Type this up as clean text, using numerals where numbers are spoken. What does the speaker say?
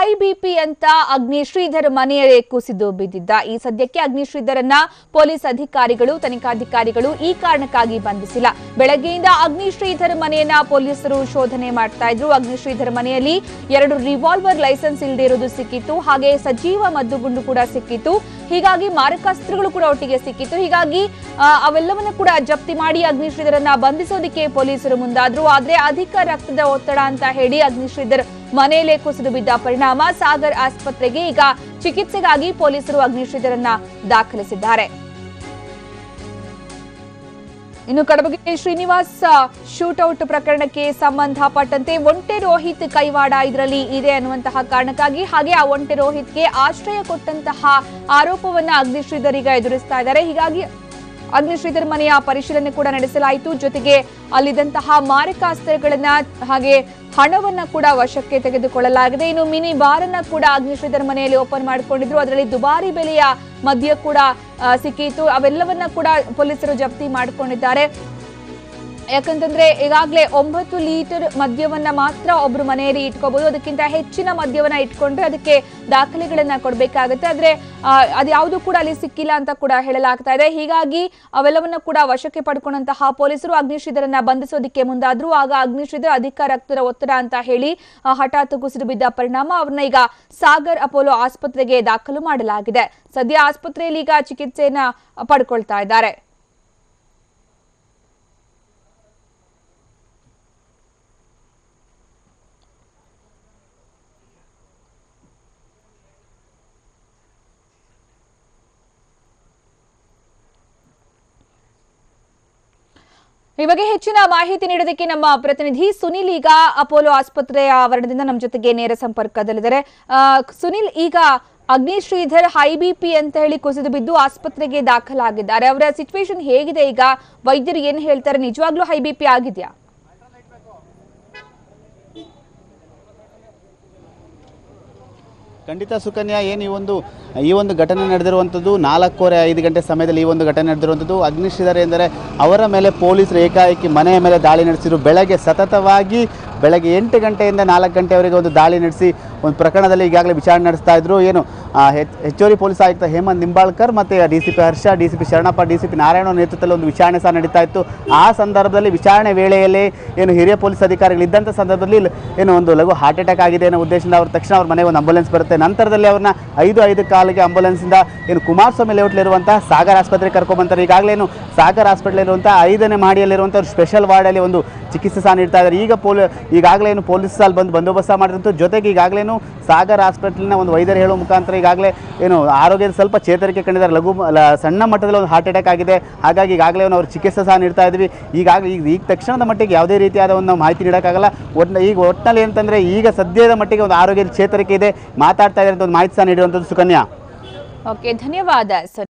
High BP ಅಂತ ಅಗ್ನಿಶ್ರೀಧರ್ ಮನೆಯಲ್ಲೇ ಕುಸಿದು ಬಿದ್ದಿದ್ದ. ಈ ಸದ್ಯಕ್ಕೆ ಅಗ್ನಿಶ್ರೀಧರನ್ನ ಪೊಲೀಸ್ ಅಧಿಕಾರಿಗಳು ತನಿಖಾಧಿಕಾರಿಗಳು ಈ ಕಾರಣಕ್ಕಾಗಿ ಬಂಧಿಸಿಲ್ಲ. ಬೆಳಗ್ಗೆಯಿಂದ ಅಗ್ನಿಶ್ರೀಧರ್ ಮನೆಯನ್ನ ಪೊಲೀಸರು ಶೋಧನೆ ಮಾಡ್ತಾ ಇದ್ರು. ಅಗ್ನಿಶ್ರೀಧರ್ ಮನೆಯಲ್ಲಿ 2 ರಿವಾಲ್ವರ್ ಲೈಸೆನ್ಸ್ ಇಲ್ಲದೆ ಇರೋದು ಸಿಕ್ಕಿತ್ತು. ಹಾಗೆ ಸಜೀವ ಮದ್ದುಗುಂಡು ಕೂಡ ಸಿಕ್ಕಿತ್ತು. ಹೀಗಾಗಿ ಮಾರಕಾಸ್ತ್ರಗಳು ಕೂಡ ಒಟ್ಟಿಗೆ ಸಿಕ್ಕಿತ್ತು. ಹೀಗಾಗಿ ಅವೆಲ್ಲವನ್ನ ಕೂಡ ಜಪ್ತಿ ಮಾಡಿ ಅಗ್ನಿಶ್ರೀಧರನ್ನ ಬಂಧಿಸೋದಕ್ಕೆ ಪೊಲೀಸರು ಮುಂದಾದ್ರು. ಆದ್ರೆ ಅಧಿಕ ರಕ್ತದ ಒತ್ತಡ ಅಂತ ಹೇಳಿ ಅಗ್ನಿಶ್ರೀಧರ್ ಮನೆಯಲ್ಲೇ ಕುಸಿದು ಬಿದ್ದ ಪರಿಣಾಮ ಸಾಗರ್ ಆಸ್ಪತ್ರೆಗೆ ಈಗ ಚಿಕಿತ್ಸೆಗಾಗಿ ಪೊಲೀಸರು ಅಗ್ನಿಶ್ರೀಧರನ್ನ ದಾಖಲಿಸಿದ್ದಾರೆ. ಇನ್ನು ಕಡಬಗೆ ಶ್ರೀನಿವಾಸ್ ಶೂಟೌಟ್ ಪ್ರಕರಣಕ್ಕೆ ಸಂಬಂಧಪಟ್ಟಂತೆ ಒಂಟೆ ರೋಹಿತ್ ಕೈವಾಡ ಇದರಲ್ಲಿ ಇದೆ ಅನ್ನುವಂತಹ ಕಾರಣಕ್ಕಾಗಿ ಹಾಗೆ ಆ ಒಂಟೆ ರೋಹಿತ್ಗೆ ಆಶ್ರಯ ಕೊಟ್ಟಂತಹ ಆರೋಪವನ್ನ ಅಗ್ನಿಶ್ರೀಧರ್ ಈಗ ಎದುರಿಸ್ತಾ ಇದ್ದಾರೆ. ಹೀಗಾಗಿ ಅಗ್ನಿಶ್ರೀಧರ್ ಮನೆಯ ಪರಿಶೀಲನೆ ಕೂಡ ನಡೆಸಲಾಯಿತು. ಜೊತೆಗೆ ಅಲ್ಲಿದ್ದಂತಹ ಮಾರಕಾಸ್ತ್ರಗಳನ್ನ ಹಾಗೆ ಹಣವನ್ನ ಕೂಡ ವಶಕ್ಕೆ ತೆಗೆದುಕೊಳ್ಳಲಾಗಿದೆ. ಇನ್ನು ಮಿನಿ ಬಾರ್ ಅನ್ನ ಕೂಡ ಅಗ್ನಿಶ್ರೀಧರ್ ಮನೆಯಲ್ಲಿ ಓಪನ್ ಮಾಡಿಕೊಂಡಿದ್ರು. ಅದರಲ್ಲಿ ದುಬಾರಿ ಬೆಲೆಯ ಮದ್ಯ ಕೂಡ ಸಿಕ್ಕಿತ್ತು. ಅವೆಲ್ಲವನ್ನ ಕೂಡ ಪೊಲೀಸರು ಜಪ್ತಿ ಮಾಡಿಕೊಂಡಿದ್ದಾರೆ. ಯಾಕಂತಂದ್ರೆ ಈಗಾಗಲೇ 9 ಲೀಟರ್ ಮದ್ಯವನ್ನ ಮಾತ್ರ ಒಬ್ರು ಮನೆಯಲ್ಲಿ ಇಟ್ಕೋಬಹುದು. ಅದಕ್ಕಿಂತ ಹೆಚ್ಚಿನ ಮದ್ಯವನ್ನ ಇಟ್ಕೊಂಡ್ರೆ ಅದಕ್ಕೆ ದಾಖಲೆಗಳನ್ನ ಕೊಡಬೇಕಾಗುತ್ತೆ. ಆದ್ರೆ ಅದ್ಯಾವುದು ಕೂಡ ಅಲ್ಲಿ ಸಿಕ್ಕಿಲ್ಲ ಅಂತ ಕೂಡ ಹೇಳಲಾಗ್ತಾ ಇದೆ. ಹೀಗಾಗಿ ಅವೆಲ್ಲವನ್ನ ಕೂಡ ವಶಕ್ಕೆ ಪಡ್ಕೊಂಡಂತಹ ಪೊಲೀಸರು ಅಗ್ನಿಶ್ರೀಧರನ್ನ ಬಂಧಿಸೋದಕ್ಕೆ ಮುಂದಾದ್ರು. ಆಗ ಅಗ್ನಿಶ್ರೀಧರ್ ಅಧಿಕ ರಕ್ತದ ಒತ್ತಡ ಅಂತ ಹೇಳಿ ಹಠಾತ್ ಕುಸಿದು ಬಿದ್ದ ಪರಿಣಾಮ ಅವ್ರನ್ನ ಈಗ ಸಾಗರ್ ಅಪೋಲೋ ಆಸ್ಪತ್ರೆಗೆ ದಾಖಲು ಮಾಡಲಾಗಿದೆ. ಸದ್ಯ ಆಸ್ಪತ್ರೆಯಲ್ಲಿ ಈಗ ಚಿಕಿತ್ಸೆಯನ್ನ ಪಡ್ಕೊಳ್ತಾ ಇದ್ದಾರೆ. ಈ ಬಗ್ಗೆ ಹೆಚ್ಚಿನ ಮಾಹಿತಿ ನೀಡೋದಕ್ಕೆ ನಮ್ಮ ಪ್ರತಿನಿಧಿ ಸುನಿಲ್ ಈಗ ಅಪೋಲೋ ಆಸ್ಪತ್ರೆಯ ಆವರಣದಿಂದ ನಮ್ಮ ಜೊತೆಗೆ ನೇರ ಸಂಪರ್ಕದಲ್ಲಿದ್ದಾರೆ. ಸುನಿಲ್, ಈಗ ಅಗ್ನಿಶ್ರೀಧರ್ ಹೈ ಬಿಪಿ ಅಂತ ಹೇಳಿ ಕುಸಿದು ಬಿದ್ದು ಆಸ್ಪತ್ರೆಗೆ ದಾಖಲಾಗಿದ್ದಾರೆ. ಅವರ ಸಿಚುವೇಶನ್ ಹೇಗಿದೆ? ಈಗ ವೈದ್ಯರು ಏನು ಹೇಳ್ತಾರೆ? ನಿಜವಾಗ್ಲೂ ಹೈ ಬಿಪಿ ಆಗಿದೆಯಾ? ಖಂಡಿತ ಸುಕನ್ಯಾ, ಏನು ಈ ಒಂದು ಘಟನೆ ನಡೆದಿರುವಂಥದ್ದು 4:45 ಗಂಟೆ ಸಮಯದಲ್ಲಿ ಈ ಒಂದು ಘಟನೆ ನಡೆದಿರುವಂಥದ್ದು. ಅಗ್ನಿಶ್ರೀಧರ್ ಎಂದರೆ ಅವರ ಮೇಲೆ ಪೊಲೀಸರು ಏಕಾಏಕಿ ಮನೆಯ ಮೇಲೆ ದಾಳಿ ನಡೆಸಿದ್ರು. ಸತತವಾಗಿ ಬೆಳಗ್ಗೆ 8 ಗಂಟೆಯಿಂದ 4 ಗಂಟೆವರೆಗೆ ಒಂದು ದಾಳಿ ನಡೆಸಿ ಒಂದು ಪ್ರಕರಣದಲ್ಲಿ ಈಗಾಗಲೇ ವಿಚಾರಣೆ ನಡೆಸ್ತಾ ಇದ್ರು. ಹೆಚ್ಚುವರಿ ಪೊಲೀಸ್ ಆಯುಕ್ತ ಹೇಮಂತ್ ನಿಂಬಾಳ್ಕರ್ ಮತ್ತು DCP ಹರ್ಷ, DCP ಶರಣಪ್ಪ, DCP ನಾರಾಯಣ ನೇತೃತ್ವದಲ್ಲಿ ಒಂದು ವಿಚಾರಣೆ ಸಹ ನಡೀತಾ ಇತ್ತು. ಆ ಸಂದರ್ಭದಲ್ಲಿ ವಿಚಾರಣೆ ವೇಳೆಯಲ್ಲೇ ಹಿರಿಯ ಪೊಲೀಸ್ ಅಧಿಕಾರಿಗಳಿದ್ದಂಥ ಸಂದರ್ಭದಲ್ಲಿ ಒಂದು ಲಘು ಹಾರ್ಟ್ ಅಟ್ಯಾಕ್ ಆಗಿದೆ ಅನ್ನೋ ಉದ್ದೇಶದಿಂದ ತಕ್ಷಣ ಅವ್ರ ಮನೆಗೆ ಒಂದು ಆಂಬುಲೆನ್ಸ್ ಬರುತ್ತೆ. ನಂತರದಲ್ಲಿ ಅವ್ರನ್ನ 5 ಕಾಲಿಗೆ ಆಂಬುಲೆನ್ಸ್ನಿಂದ ಕುಮಾರಸ್ವಾಮಿ ಲೇಔಟ್ಲಿರುವಂತಹ ಸಾಗರ್ ಆಸ್ಪತ್ರೆಗೆ ಕರ್ಕೊಂಡ್ಬಂತಾರೆ. ಈಗಾಗಲೇ ಸಾಗರ್ ಹಾಸ್ಪಿಟಲ್ 5ನೇ ಮಹಡಿಯಲ್ಲಿರುವಂಥ ಸ್ಪೆಷಲ್ ವಾರ್ಡಲ್ಲಿ ಒಂದು ಚಿಕಿತ್ಸೆ ಸಹ ನೀಡ್ತಾ ಇದ್ದಾರೆ. ಈಗಾಗಲೇ ಪೊಲೀಸ್ ಅಲ್ಲಿ ಬಂದು ಬಂದೋಬಸ್ತ್ ಮಾಡಿದಂಥ ಜೊತೆಗೆ ಈಗಾಗಲೇ ಸಾಗರ್ ಹಾಸ್ಪಿಟಲ್ನ ಒಂದು ವೈದ್ಯರು ಹೇಳುವ ಮುಖಾಂತರ ಈಗಾಗಲೇ ಆರೋಗ್ಯದ ಸ್ವಲ್ಪ ಚೇತರಿಕೆ ಕಂಡಿದ್ದಾರೆ. ಸಣ್ಣ ಮಟ್ಟದಲ್ಲಿ ಒಂದು ಹಾರ್ಟ್ ಅಟ್ಯಾಕ್ ಆಗಿದೆ. ಹಾಗಾಗಿ ಈಗಾಗಲೇ ಅವ್ರ ಚಿಕಿತ್ಸೆ ಸಹ ನೀಡ್ತಾ ಇದ್ವಿ. ಈಗ ತಕ್ಷಣದ ಮಟ್ಟಿಗೆ ಯಾವುದೇ ರೀತಿಯಾದ ಒಂದು ಮಾಹಿತಿ ನೀಡೋಕ್ಕಾಗಲ್ಲ. ಒಟ್ಟಿನಲ್ಲಿ ಅಂತಂದರೆ ಈಗ ಸದ್ಯದ ಮಟ್ಟಿಗೆ ಒಂದು ಆರೋಗ್ಯದ ಚೇತರಿಕೆ ಇದೆ, ಮಾತಾಡ್ತಾ ಇದ್ದಾರೆ ಅಂತ ಒಂದು ಮಾಹಿತಿ ಸಹ ನೀಡುವಂಥದ್ದು. ಸುಕನ್ಯಾ, ಓಕೆ, ಧನ್ಯವಾದ ಸರ್.